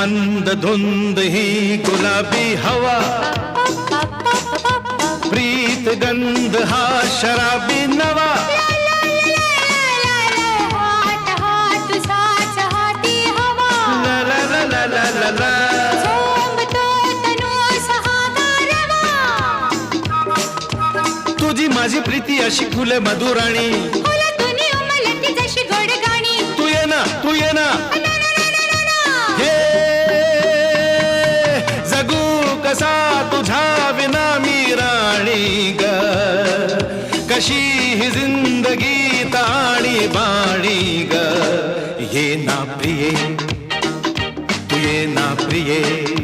मंद धुंद ही गुलाबी हवा, प्रीत गंध हा शराबी नवा, तुझी माझी प्रीती अशी फुले मधुराणी, तू ये ना तू ये ना, हे जगू कसा तुझा विना मी राणी ग, कशी ही जिंदगी ताणी बाणी ग, ये ना प्रिये तू ये ना प्रिये.